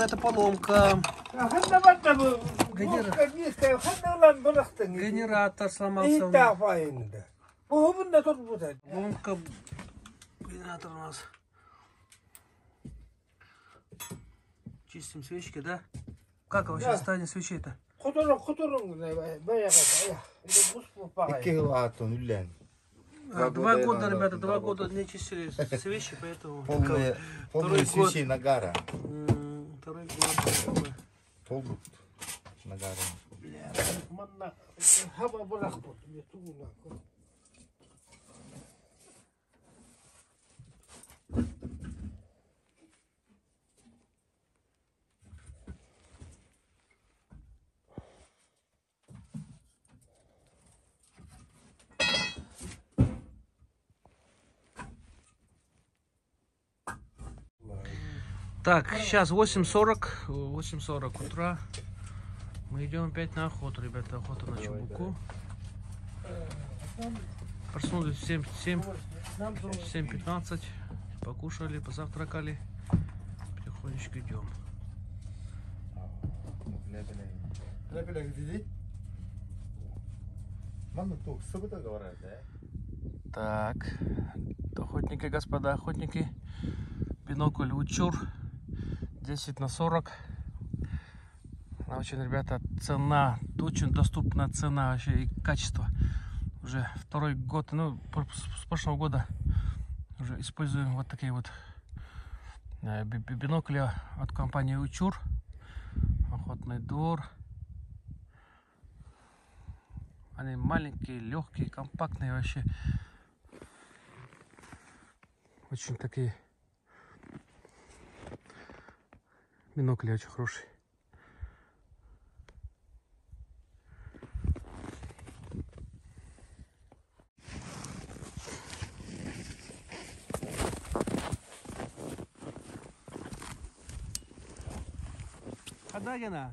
ребята, поломка. Генератор сломался. Поломка. Генератор у нас. Чистим свечки, да? Как вообще состояние свечей-то? Два года, ребята, 2 года не чистили свечи, поэтому... Полные свечи нагара. Второй год. Полбут нагара. Так, сейчас 8:40 утра. Мы идем опять на охоту, ребята. Охота на чубуку. Проснулись в 7:15. Покушали, позавтракали. Потихонечку идем. Так, охотники, господа охотники. Бинокль Учур 10/40. Очень, ребята, цена, очень доступная цена вообще и качество. Уже второй год, ну, с прошлого года уже используем вот такие вот бинокли от компании Учур. Охотный двор. Они маленькие, легкие, компактные вообще. Очень такие бинокли очень хорошие. Hadi gene.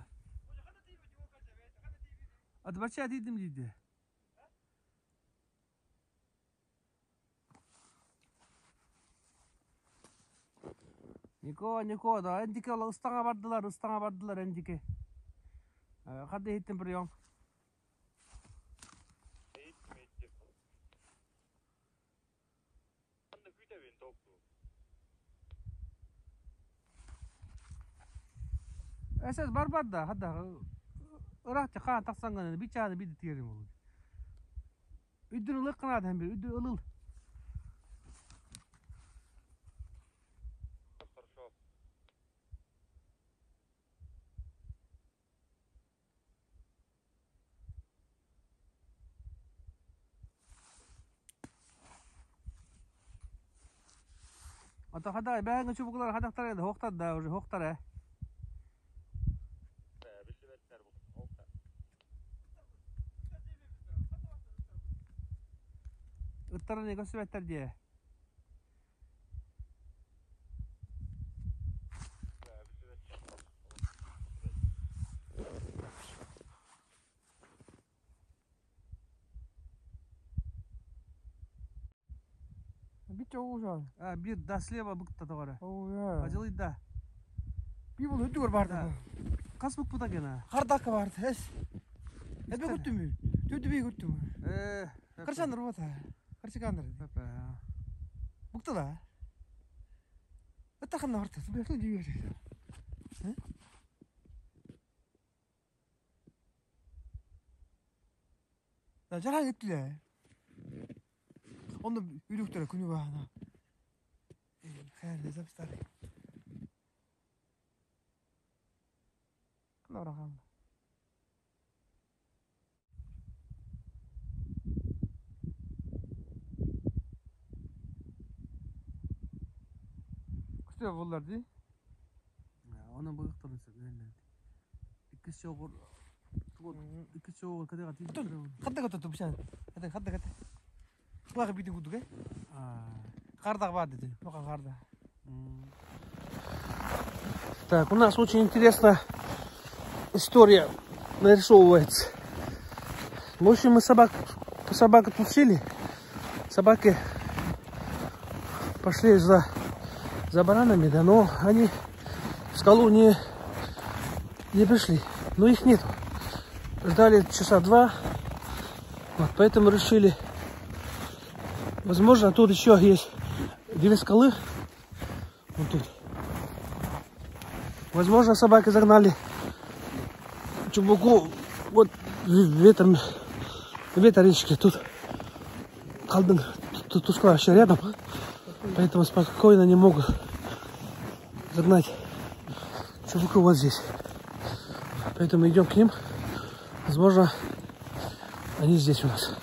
Hadi başa dedim dedi. Niko da endike ıstana vardılar endike. Hadi hittim bir yom. Esas barbar da hadi ırakça kan taksangan bir çağda bir diyelim olur. Üdün ılık kanadı hem bir üdün ılıl. Ata hadi ben çubuklar hadaktar da hoktar da уже hoktar. Ittara ne gösüvetler diye. Bir çoğu şu an. Bir da sleva bıktı da var. Acılıydı da. Bir bunu ödüyor vardı. Kas bık bu da gene. Kardaka vardı. Ne be götü mü? Tüdü bir götü mü? Kırşandır bu da. Kırşıkandır. Bıktı da. Öttakın da vardı. Sübekli diyor. 나 잘하겠길래 오늘 유력들의 근육가 하나 해야 돼 잡시다 끝나라 가 그때 몰랐지? 어느 뭐였던 했는데 이끝이 오고 이끝이 오고 그대가 뒤집어 갔다 또 비싼 갔다 Плохо битый гудуга? Хардах вадите, плохо харда. Так, у нас очень интересная история нарисовывается. В общем, мы собаку тусили. Собаки пошли за баранами, да, но они в скалу не Не пришли. Но их нету. Ждали часа 2. Вот, поэтому решили. Возможно, тут еще есть 2 скалы. Вот тут. Возможно, собаки загнали Чубуку вот ветер речки. Тут Калдын, тут Тускла вообще рядом. Поэтому спокойно не могут загнать Чубуку вот здесь. Поэтому идем к ним. Возможно, они здесь у нас.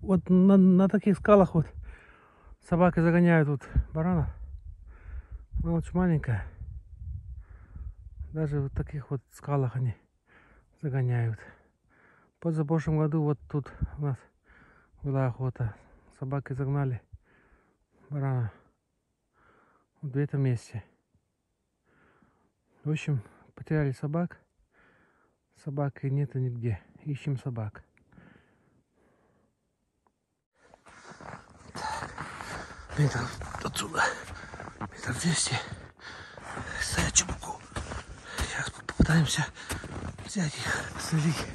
Вот на таких скалах вот собаки загоняют вот баранов. Она очень маленькая. Даже в таких вот скалах они загоняют. В позапрошлом году вот тут у нас была охота. Собаки загнали барана в этом месте. В общем, потеряли собак. Собак нету нигде. Ищем собак. Метров отсюда. Метров 200. Стоят Чубуку. Сейчас попытаемся взять их, следить.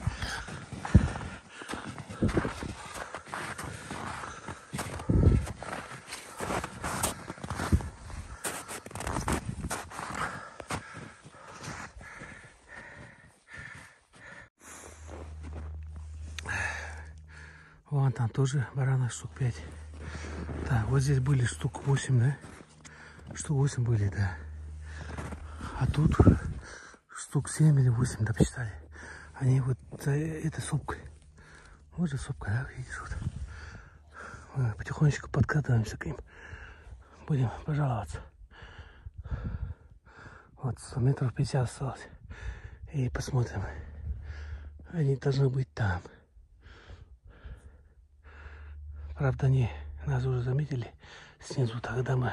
Вон там тоже бараны штук 5. Так, вот здесь были штук 8, да? Штук 8 были, да. А тут штук 7 или 8, да, посчитали. Они вот за этой сопкой. Вот же сопка, да, видишь, вот. Мы потихонечку подкатываемся к ним. Будем пожаловаться. Вот 100 метров 50 осталось. И посмотрим. Они должны быть там. Правда, они нас уже заметили снизу, тогда мы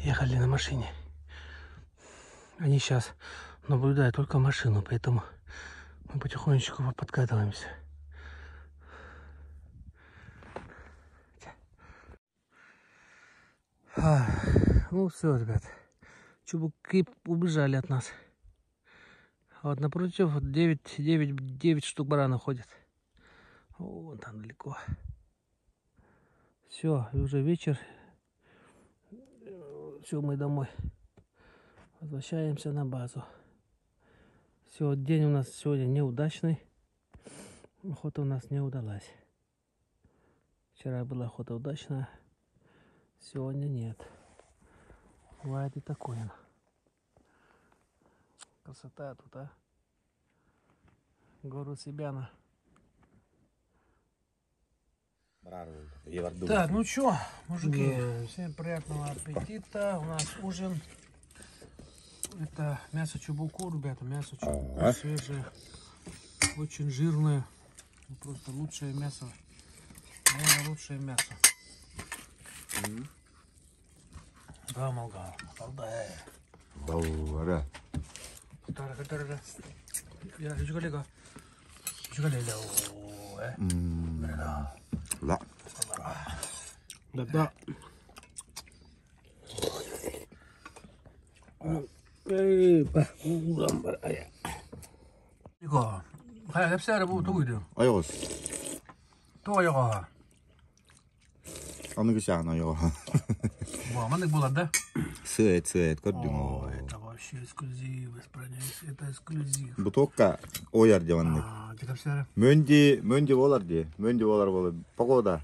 ехали на машине. Они сейчас наблюдают только машину, поэтому мы потихонечку подкатываемся. Ну все, ребят. Чубуки убежали от нас. А вот напротив 9 штук баранов ходят. Вон там далеко. Все, уже вечер. Все, мы домой. Возвращаемся на базу. Все, день у нас сегодня неудачный. Охота у нас не удалась. Вчера была охота удачная. Сегодня нет. Бывает и такое. Красота тут, а. Гору Сибяна. Так, ну чё, мужики, всем приятного аппетита. У нас ужин. Это мясо чубуку, ребята, мясо чубуку свежее, очень жирное, просто лучшее мясо, наверное, лучшее мясо. Да, малга, алдай. Баура. Тара. Я жугалега. Жугалега. Ла. Да. 이거 가야 랩사를 보고 두고 이래요. 아이고. 또 이거 어느 것이 안 와요. 뭐 만들 보란다? 스웨트 거든. Это вообще эксклюзив, это эксклюзив. Бутылка ояр деванны. 랩사를. Мөнди болар ди. Мөнди болар болы. Погода.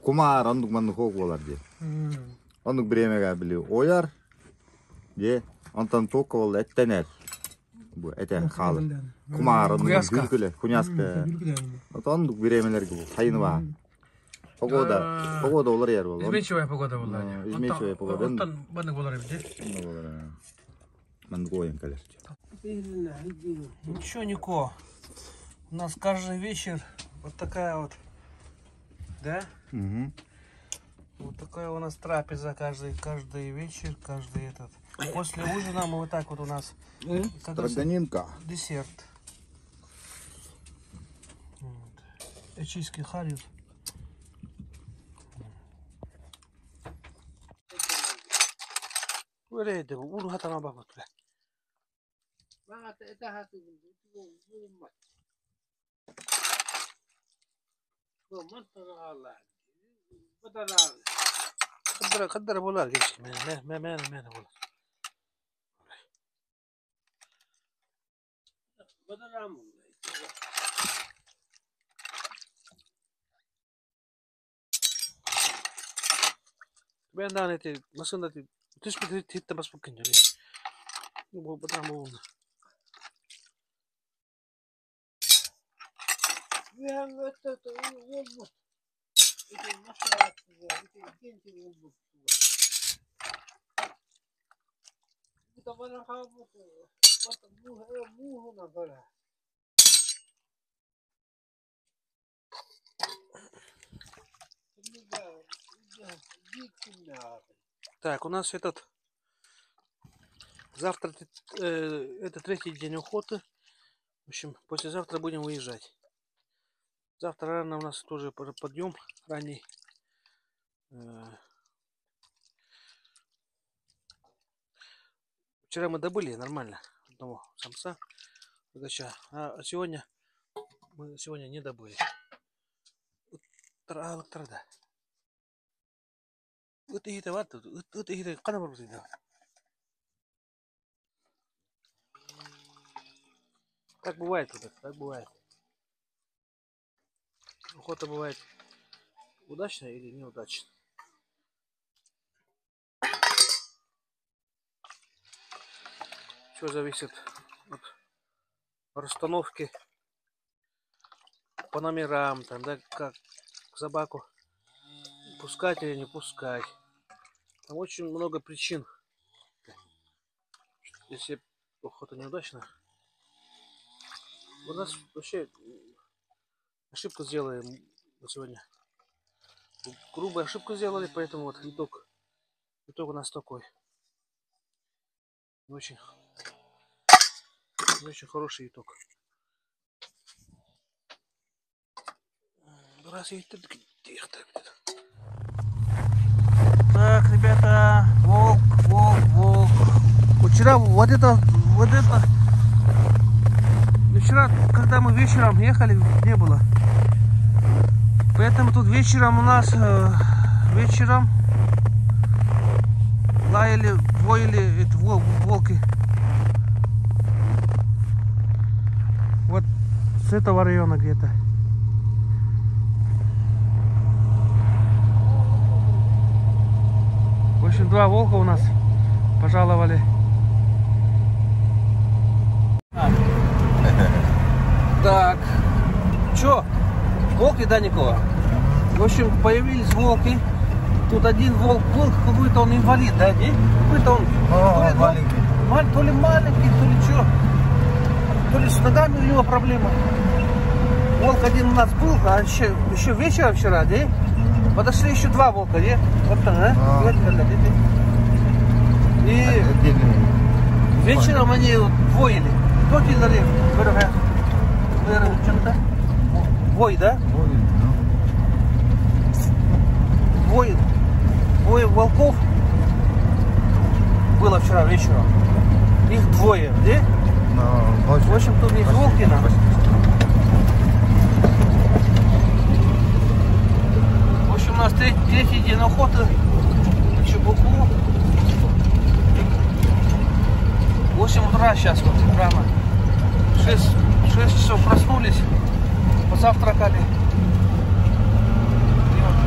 Кумар андук мандук хог болар ди. Андук биремеге били ояр. Де, антан тока бол эттенер. Бу этен халы. Кумар андук күлкүлө, куняска. Андук биремелерге бу кайыны бар. Погода болар яр бол. Изменчивая погода была. Изменчивая погода. Антан бандык болар бди. Мандук оян калер. Ничего, Нико. У нас каждый вечер вот такая вот, да? Угу. Вот такая у нас трапеза каждый вечер, каждый этот. После ужина мы вот так вот у нас Строганинка. десерт. Вот. Эчийский хариус. Öyle de bunu hatana bakma. Bana daha bulunmaz. Bu mantığı Allah. Bu da lazım. Kadar bolar geç. Men bolar. Bu da lazım. Ben daha neti nasıl da tüs bir hitte bas bakınca ne. Bu da mı? Ya öte olmaz. İki masaya iki olmaz. Bu da bana kalmış. Bak bu ona göre. Так, у нас завтра это третий день охоты. В общем, послезавтра будем выезжать. Завтра рано у нас тоже подъем ранний. Вчера мы добыли нормально одного самца, а сегодня мы не добыли. Трада. Вот и это канал. Так бывает, так бывает. Охота бывает удачная или неудачная. Все зависит от расстановки по номерам, там, да, как собаку пускать или не пускать. Там очень много причин. Если охота неудачная, у нас вообще ошибку сделали сегодня. Грубую ошибку сделали, поэтому вот итог у нас такой. Очень хороший итог. Так, ребята, волк. Вчера вот это. Вчера, когда мы вечером ехали, не было. Поэтому тут вечером у нас лаяли, воили эти волки. Вот с этого района где-то. В общем, 2 волка у нас пожаловали. Так, чё? Волки, да, Никола? В общем, появились волки. Тут один волк какой-то он инвалид, да, не? Какой-то он маленький. То ли маленький, то ли чё. То ли с ногами у него проблема. Волк один у нас был, а еще вечером вчера, да? Подошли еще 2 волка, не? Вот так, да? И вечером они воили. Кто тебе налил? Вой, да? Вой волков было вчера вечером. Их 2, да? В общем, тут есть волки нам. В общем, у нас третий день охоты на чебуку. 8 утра сейчас вот рано. 6 часов проснулись, позавтракали. И вот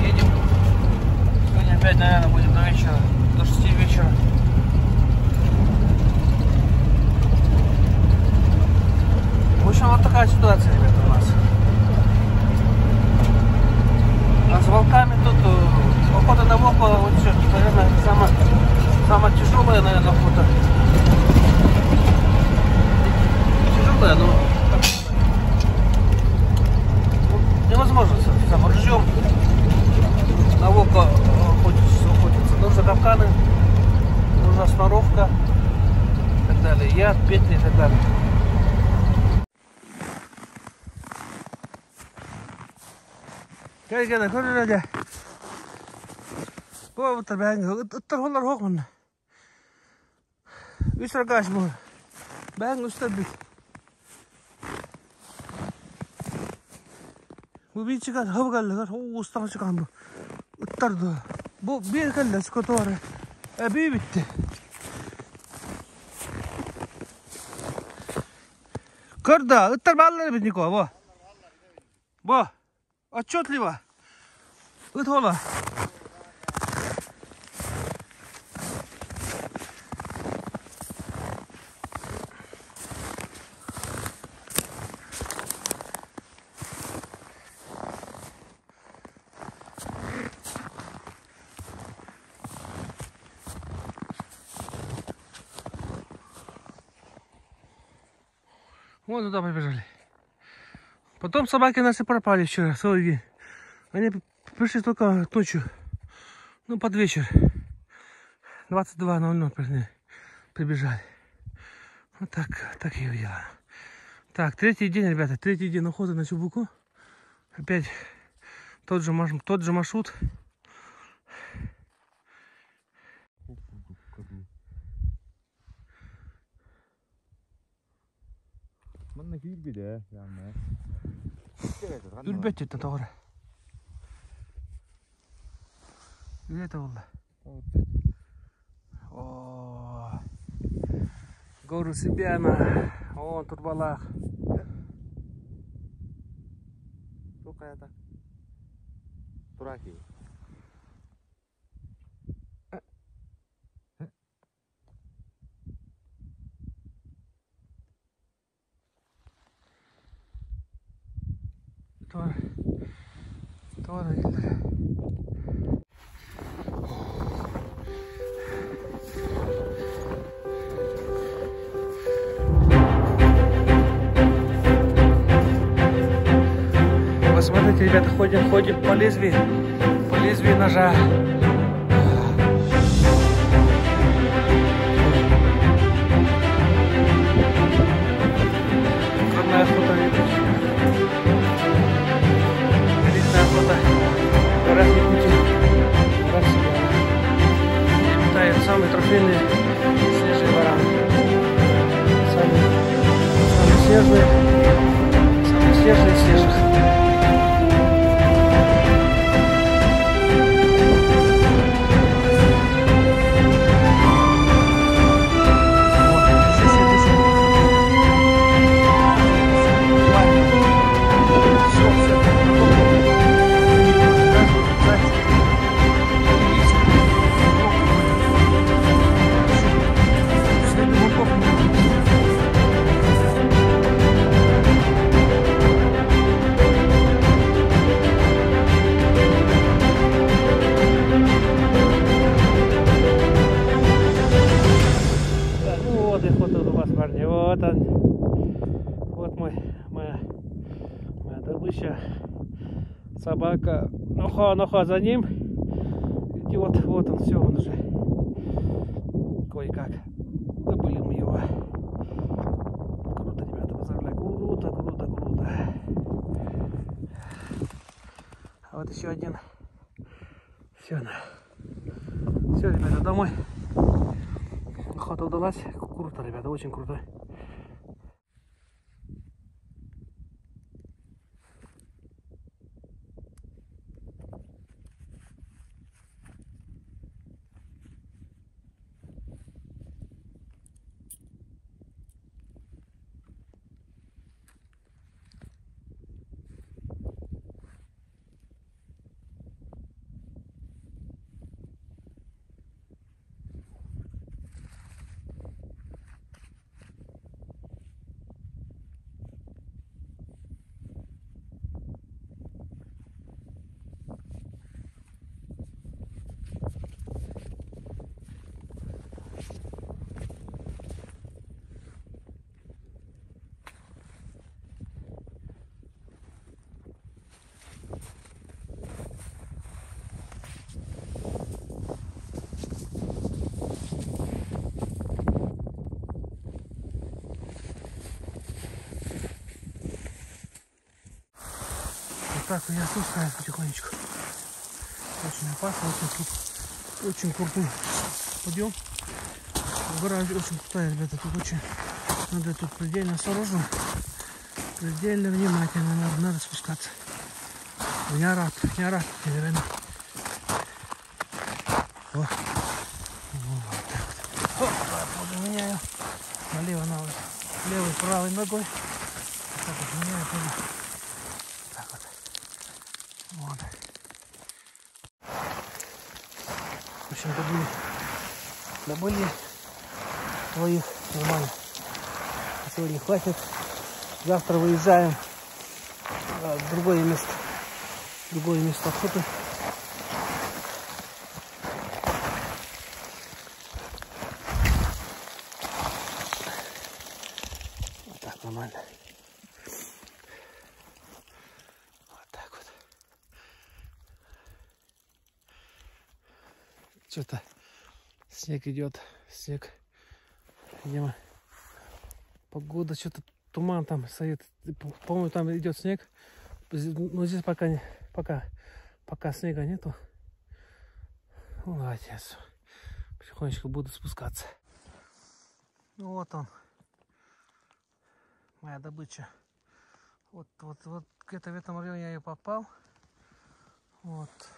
едем. Сегодня опять, наверное, будем до вечера, до 6 вечера. В общем, вот такая ситуация, ребята, у нас. А с волками тут охота на волка, вот, наверное, самая тяжелая, наверное, охота. Тяжелая, но невозможно сам ружьем на волка охотиться. Нужны капканы, нужна сноровка и так далее, яд, петли и так далее. Gel gel, koy hadi. Bu tabii, ıttır onlar hokmun. 3 rogaç bu. Ben üsteldik. Bu bir çıkan hava geldi. O ustan çıkan bu. Uttardı. Bu bir geldi skotu var. Bir bitti. Kırda. Uttar balları biz Niko bu. Bu. Отчетливо. Ut hålla. Вон туда побежали. Потом собаки наши пропали вчера, целый день. Они пришли только ночью, ну под вечер. 22:00 прибежали. Вот так я видела. Так, 3-й день, ребята, 3-й день охоты на чубуку. Опять тот же маршрут. Ülbet etti doğru. Ülbet oldu. Ooo. Гору Сибяна. О, турбалах. Сколько это? Тураки. Doğru geldi. Посмотрите, ребята, ходим по лезвию ножа. Крупная охота, ребята. Великая охота. Гора Якутии. Гора Сибяна. Здесь обитают самые трофейные свежие бараны. Самые свежие из свежих. Моя добыча. Собака. Ноха за ним. И вот он, все, он уже кое-как. Добыли мы его. Круто, ребята, поздравляю. Круто. А вот еще один. Все, ребята, домой. Охота удалась. Круто, ребята, очень круто. Так, я спускаюсь потихонечку. Очень опасно, очень крутой подъем. Гора очень крутая, ребята, тут очень надо тут предельно осторожно, предельно внимательно надо спускаться. Не араб, наверное. Вот. Вот так вот. Вот меняю. Налево надо. Левой, правой ногой. Вот так вот меняю. Так вот. Вот. В общем, добыли двоих нормально. Сегодня хватит. Завтра выезжаем в другое место охоты. Вот так нормально. Вот так вот. Что-то снег идет, снег. Видимо, погода, что-то туман там стоит. По-моему, там идет снег. Но здесь пока снега нету. Ну, давайте я потихонечку буду спускаться. Ну, вот он. Моя добыча. Вот где-то в этом районе я ее попал. Вот.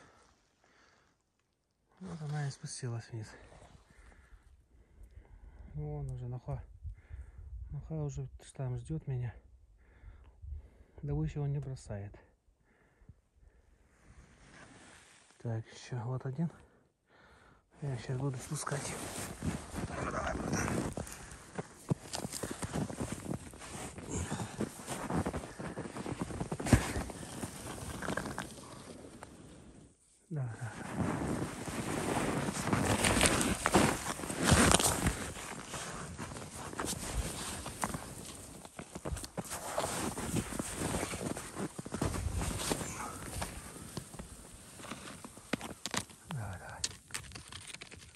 Вот она и спустилась вниз. Вон уже Ноха уже там ждет меня. Добычу он не бросает. Так, еще вот один. Я сейчас буду спускать. Давай, братан. Да.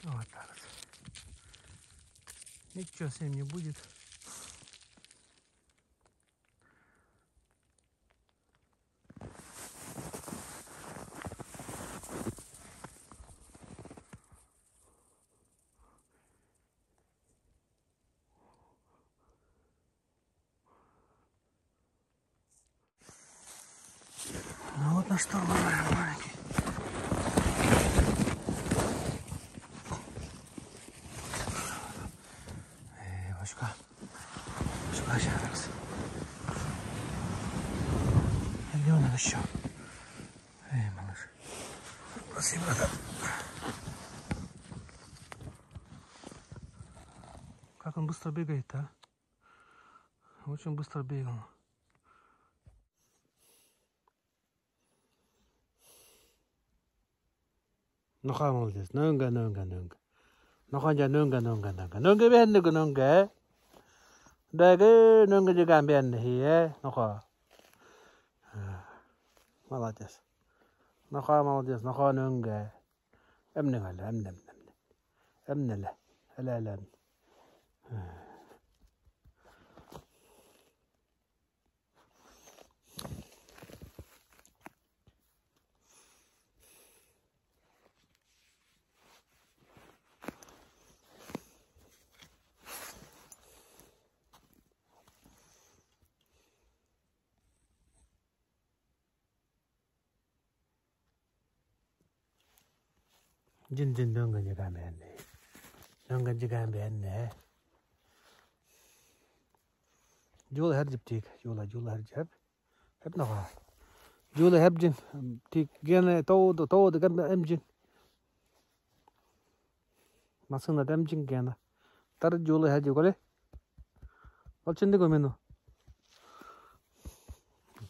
Вот так вот. Ничего с ним не будет. Ну вот на что мы маленький. Башка сейчас. Где он еще? Эй, малыш. Спасибо, да. Как он быстро бегает, а? Очень быстро бегал. Ноха молодец. Нунга. Ноха нунга бенде. Дага нунга жиган бенде. Ноха. Молодец. Ноха молодец. Ноха нунга. Эмнеле. Элелен. Jin nunga jigam bende. Nunga jigam bende. Jula herjip tik. Jula herjip. Hep noha. Jula herjin. Tik gene todo gana emjin. Masına emjin gene. Tar jula herjip kole. Olçindi ko menu.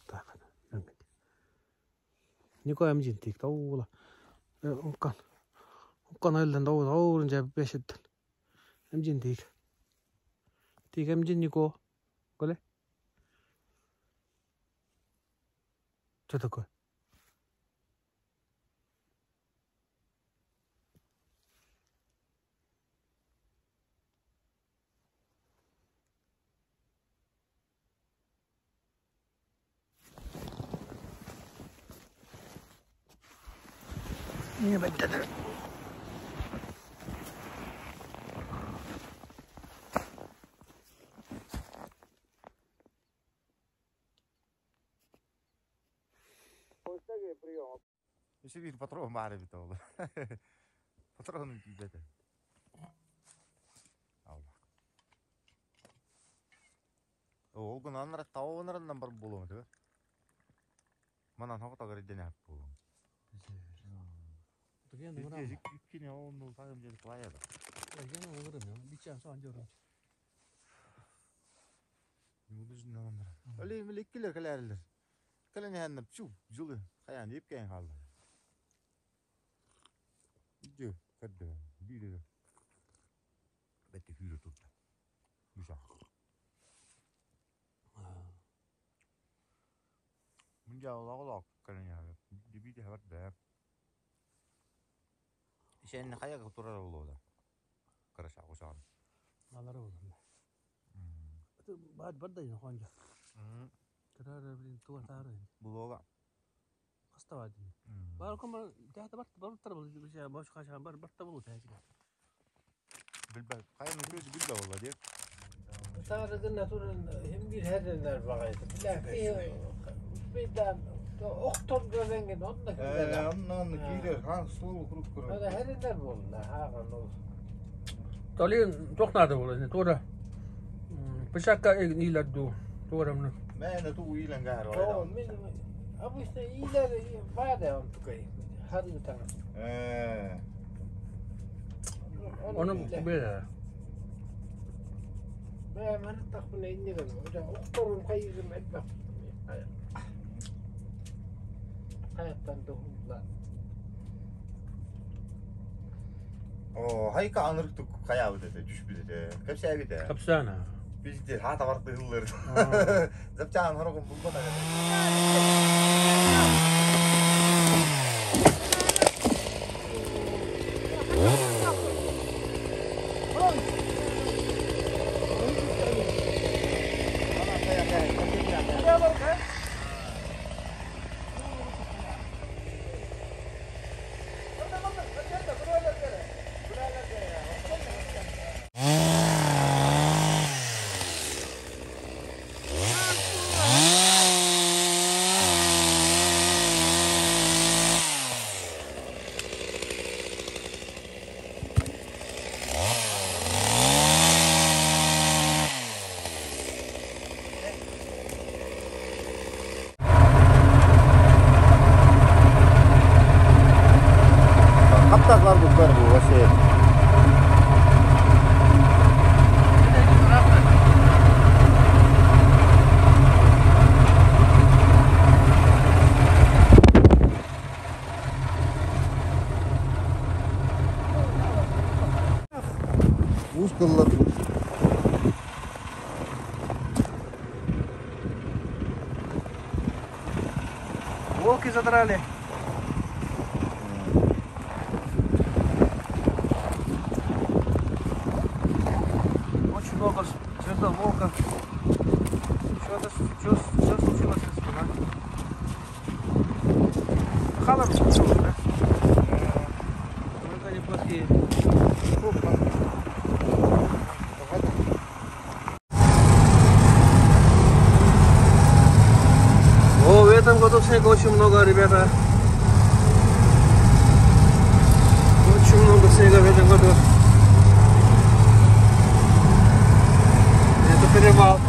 Tak. Nunga. Niko emjin tik tola. Onkan elden doğru cep beşitten. Emjin tik. Tik emjin niko. Kole. Что такое? Не байтадыр. Еще bir patron bari bit oldu. Patronun beti. Allah. Ол күн анар тауынырынан бар болуы түгір. Манан хоқта көрі дене ап болуы. Үткені оғын тағым жеді қылаяды. Өлеймі леккелер кәләрілер. Кәләне әніп чүп жылы қаян епкен қалды. Үтті кәдді бүйді. Бәтті күйді тұтты. Бұшақ. Мұнда олақ кәләне әбі. Бүйді әбір бәп. Шәніне қаяғы тұрар олуыда. Қараша қошағын. Алары олуында. Бардайын қонжа. Тұрары білін туар тағыры. Бұл оға. Қаста бады. Бар көмір тәхті барыптар бұл. Баушы қашаған барытта болу тәхті. Білбәл. Қайының көзі білбәл ола деп. Tağrı'nın turun hem bir herdenler bakaydı. Bizden oktor görengen onu da güzel. Ondan gider. Han solu kurup kurup. Öyle herdenler buldu. Hakan olsun. Talin çok nerede olur? Doğru. Bıçakka iyiler du. Doğru mu? Ben de tu iyilen gar var. Tamam. Ama işte iyiler var da onu tukayım. Hadi bir tane. Onu böyle. Ben takımına indirim. Hocam oktorun kayırım etmek. Hayattan doğumlar. Hayka anırıktık kayağı dedi, düşbüdü de. Kapsaya gider. Kapsana. Biz de hata vardı hılları. Zapçağın harokun buldu da. Kaptaklar bunlar bu şey. Ускалlar. Волки задрали. Очень много следов волка. Что случилось с спина? Халам случилось, да? Вот они плохие. О, в этом году снега очень много, ребята. Очень много снега в этом году. Это перевал.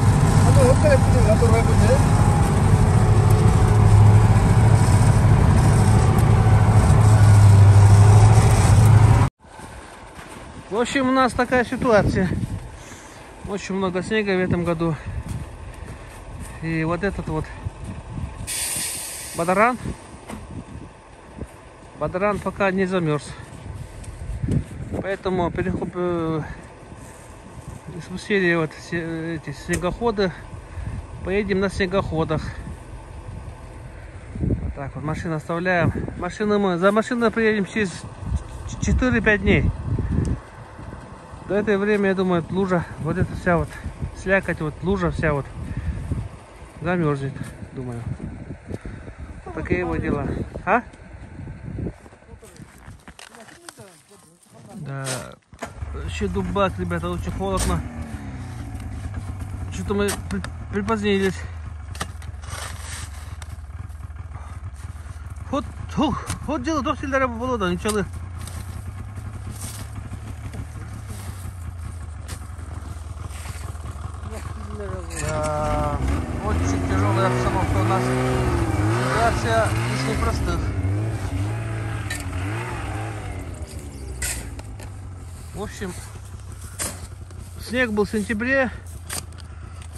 В общем, у нас такая ситуация. Очень много снега в этом году. И вот этот вот Бадаран пока не замерз. Поэтому спустили вот эти снегоходы. Поедем на снегоходах. Вот так вот машину оставляем. За машиной приедем через 4-5 дней. До этого времени, я думаю, лужа, вот эта вся вот слякоть, вот лужа вся вот замерзнет, думаю. Такие вот дела. А? Да. Еще дубак, ребята, очень холодно. Что-то мы припозднились. Вот дело, то всегда было, да, ничего. Очень тяжелая обстановка у нас. Ситуация из непростых. В общем, снег был в сентябре,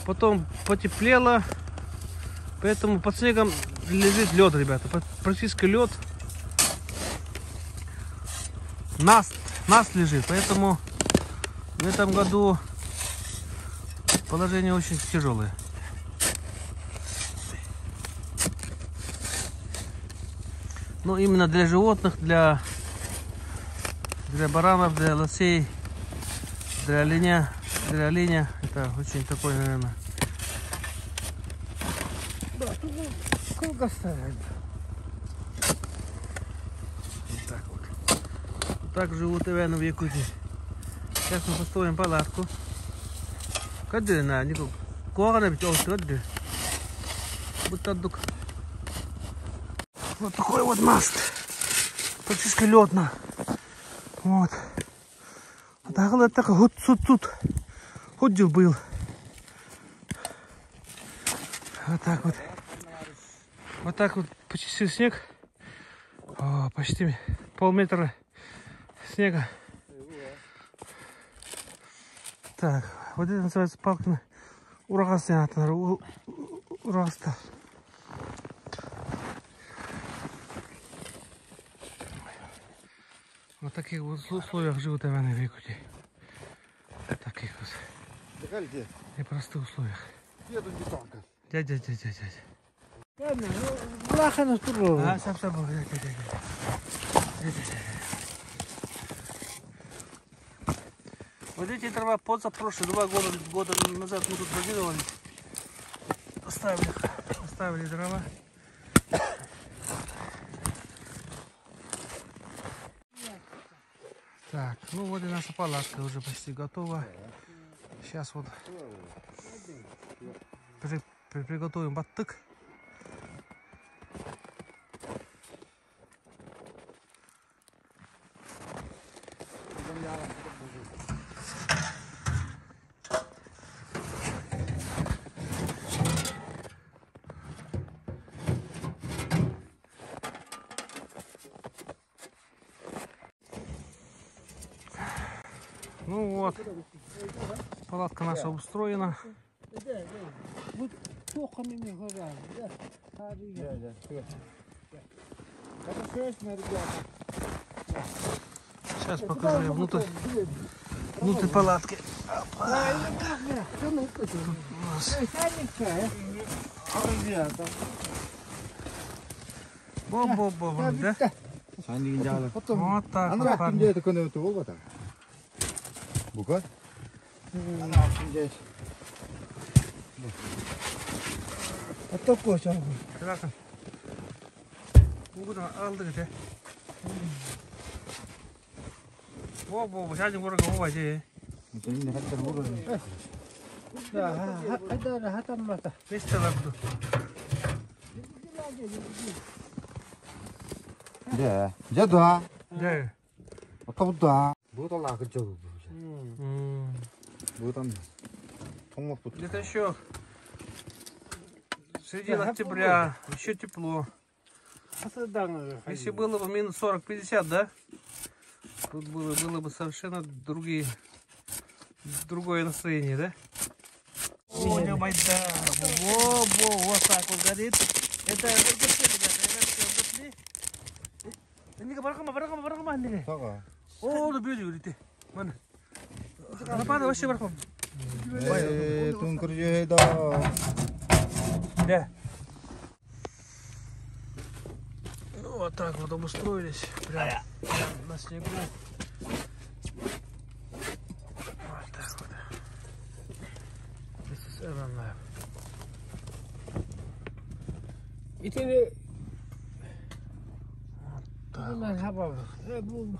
потом потеплело, поэтому под снегом лежит лед, ребята, практически лед. Наст лежит, поэтому в этом году положение очень тяжелое. Но именно для животных, для баранов, для лосей, для оленя, это очень такой, наверное. Да, сколько ставят? Вот так вот. Вот так живут иваны в Якутии. Сейчас мы построим палатку. Кады на никак. Кого-то ведь кады. Вот такой вот маст. Практически лётно. Вот. А так вот тут. Ходил был. Вот так вот. Вот так вот почистил снег. О, почти полметра снега. Так, вот это называется палками урагастан. Урагастан. В таких вот условиях живут иваны в Якутии. В таких вот непростых условиях. Дядя. Ладно, лаха на стулу. А, сам. Вот эти дрова позапрошлые, 2 года назад мы тут базировались. Оставили дрова. Так, ну вот и наша палатка уже почти готова. Сейчас вот приготовим баттык. Ну вот, палатка наша устроена. Вот только не горят, да? Сейчас покажу я внутрь палатки. Бо-бо-бо, да? Вот так вот, парни. Bukan? Отоко сейчас. Краком. Угодно aldı где? Бо-бо, сейчас не город говори. Да, это хатамата. Пестелабду. 네, 이제도 네. 어떠부터 뭐달라 그쪽 음. 뭐단 통목부터 Где-то еще середина октября, еще тепло. Если было бы минус 40-50, да? Тут было бы совершенно другое настроение, да? О, не байда. Вот так вот горит. Это все, ребята, ini barang nih. Oh, udah biru juga itu. Mana? Apa ada вообще barang? 돈 그러지다. Да. Ну вот так вот обустроились, прям на снегу. Вот так вот. This is Urban Lab.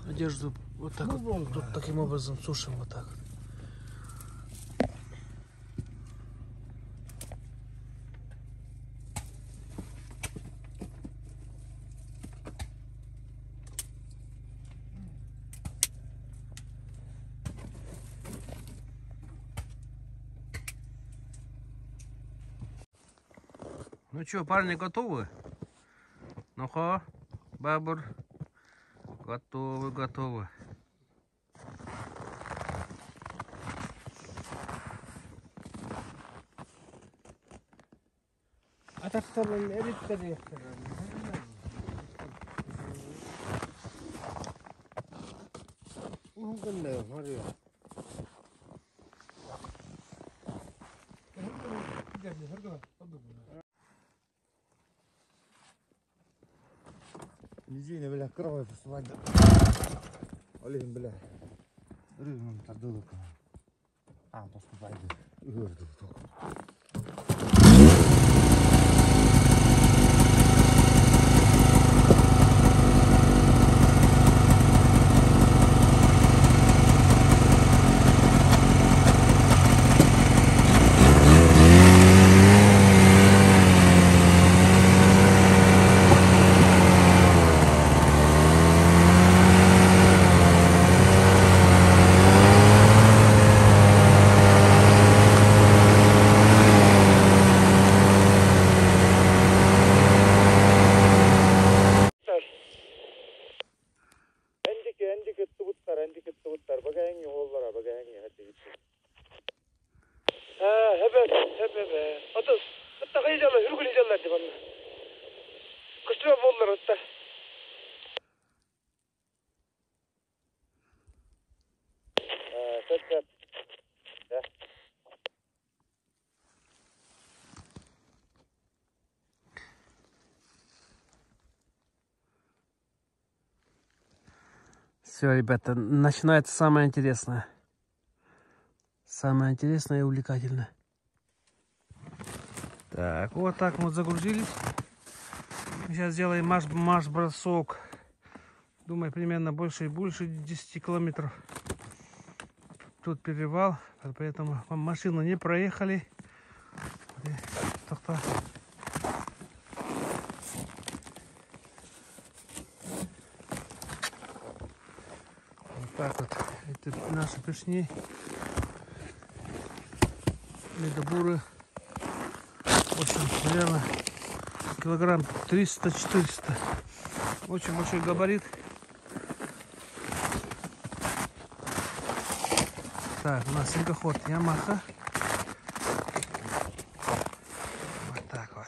Одежду вот так вот, тут таким образом сушим вот так вот. Ну что, парни, готовы? Ну-ка, бабр. Готовы, готовы. Атактардан эриттер ектер. Мungkin Mario. Низина, бля, кровь посылать. Олень, бля. Рыбным тардылок. А, поступай. Все, ребята, начинается самое интересное. Самое интересное и увлекательное. Так, вот так мы загрузились. Сейчас сделаем марш-бросок. Думаю, примерно больше 10 километров. Тут перевал, поэтому машины не проехали. Вот так вот. Это наши пешни. Медобуры. В общем, наверное, килограмм 300-400. Очень большой габарит. Так, у нас снегоход Ямаха. Вот так вот.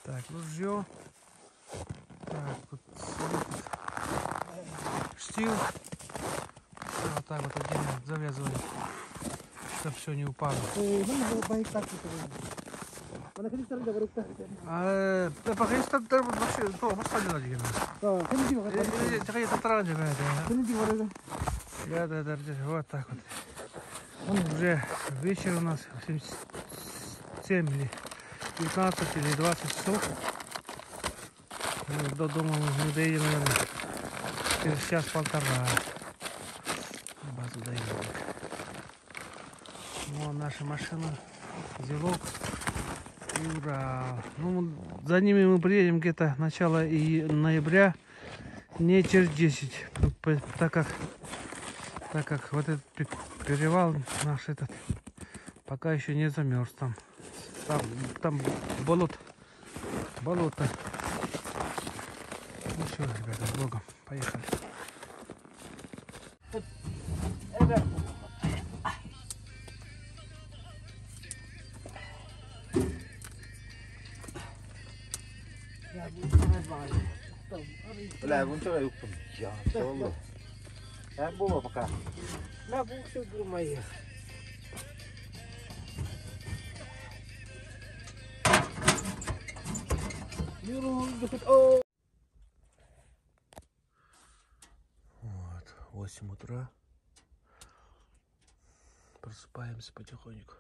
Так, ружье. Так, тут штил. Вот так вот отдельно завязывали, чтобы все не упало. Вот так вот. Уже вечер у нас 7 или 19 или 20 часов. До дома мы не доедем, наверное, через час-полтора. Базу доедем. Вот наша машина, Зилок и Урал. Ну, за ними мы приедем где-то начало ноября, не через 10, так как вот этот перевал наш этот пока еще не замерз там болото. Ну все, ребята, с Богом, поехали. Bля, bunlar yok mu? Ya, oldu. Sen bu bakalım. На бухту думаю. Вот, 8 утра. Просыпаемся потихоньку.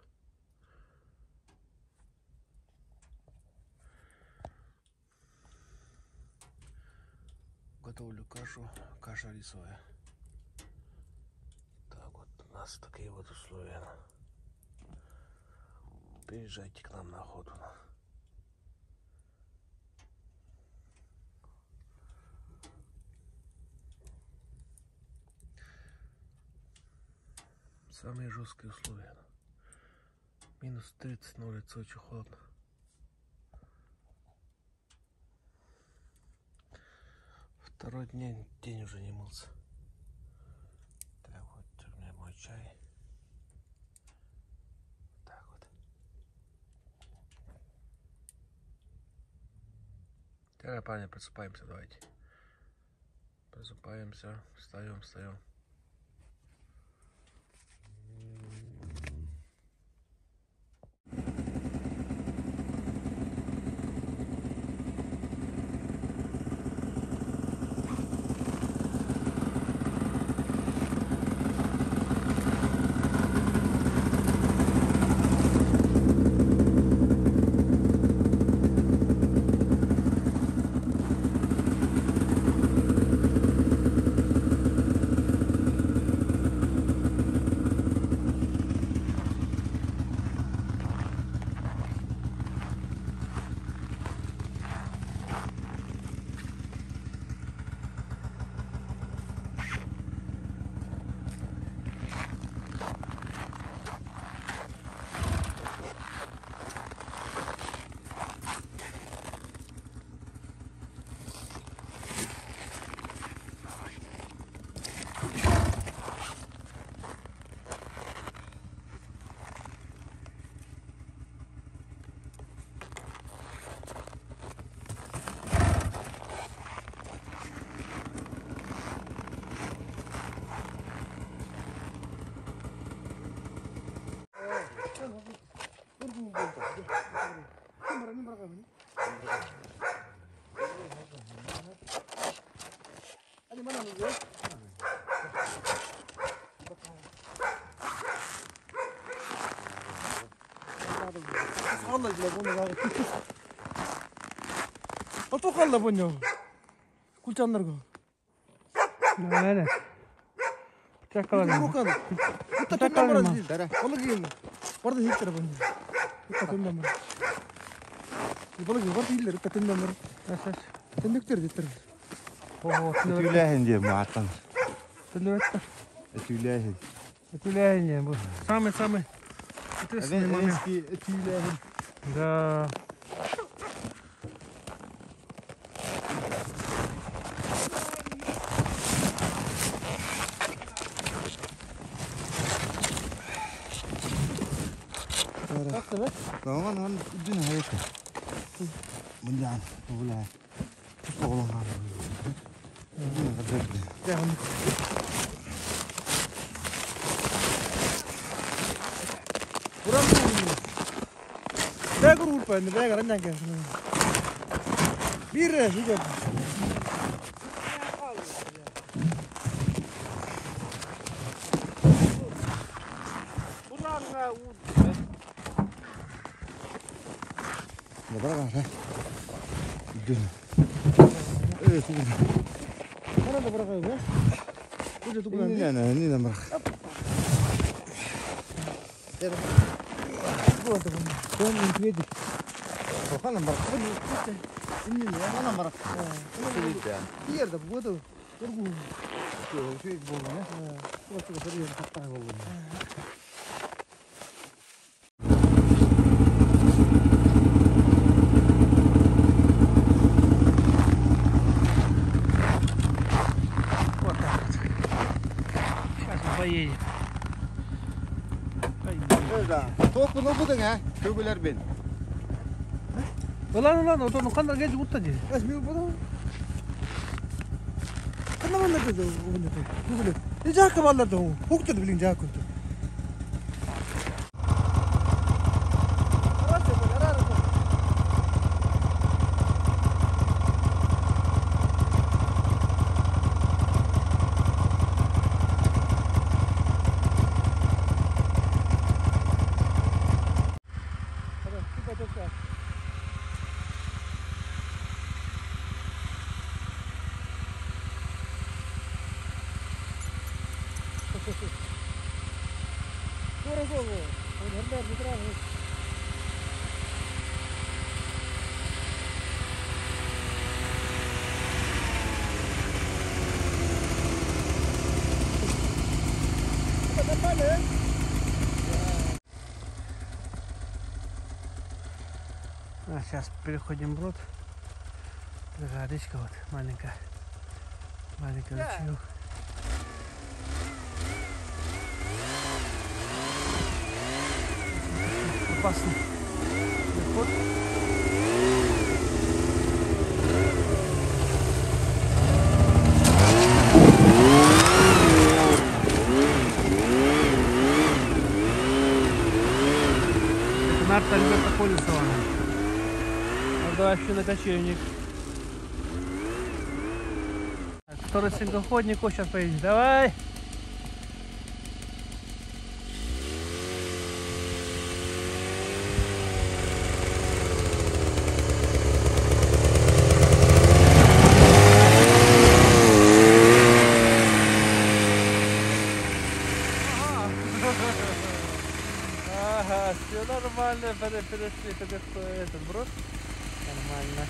Готовлю каша рисовая. Так вот, у нас такие вот условия. Приезжайте к нам на охоту. Самые жесткие условия. Минус 30 на улице, очень холодно. Второй день уже не мылся. Так вот, у меня мой чай. Так вот. Давай, парни, просыпаемся, давайте. Просыпаемся, встаем. 어떡할라 보냐 굴지 안 나르고 네네. 잠깐만요. 이렇게 이따 좀 남아라지 벌기 벌도 힘들어 보냐 이따 좀 남아 벌기 벌도 힘들어 이따 좀 남아 근육들 됐더라 Tüylehin diye muhattan. Tülüvette. Tüylehin. Tülüvette ya bu. Sami. Eski tüylehin. Да. Tamam lan dün hayat. Bundan ola. Oğlan var. 내가 울 뻔했네. 내가 안 냥게. 미래 이거. Ne bırak ha. Dün. Evet. 하나 더 버려가요. 이제 누구 안 돼? Ne bırak. 누구한테 보내? 돈 인트레디. Bakalım bırak. 있는데 Bana bırak. Söyleyip ya. 이해다 뭐도 그리고 Şey bulduğunu. 그거 버리면 갔다 하고. Поедем. Topunu budun ha. Köbüler ben. Ulan otono kadar geç kurtadı. 아니 뭐도 하나만 나도 오늘 누구래? 이제 아까 말라도 혹자도 빌린 자 아까. 그래서 뭐 옛날 얘들아 빨리 Сейчас переходим в брод. Такая речка вот маленькая. Маленький ручеек. Опасный переход. Это Марта Альберта Колесова. Надо вообще на кочевник. Второй снегоходник, вот сейчас поедем. Давай! Ага, все нормально, перешли этот брод. Нормально.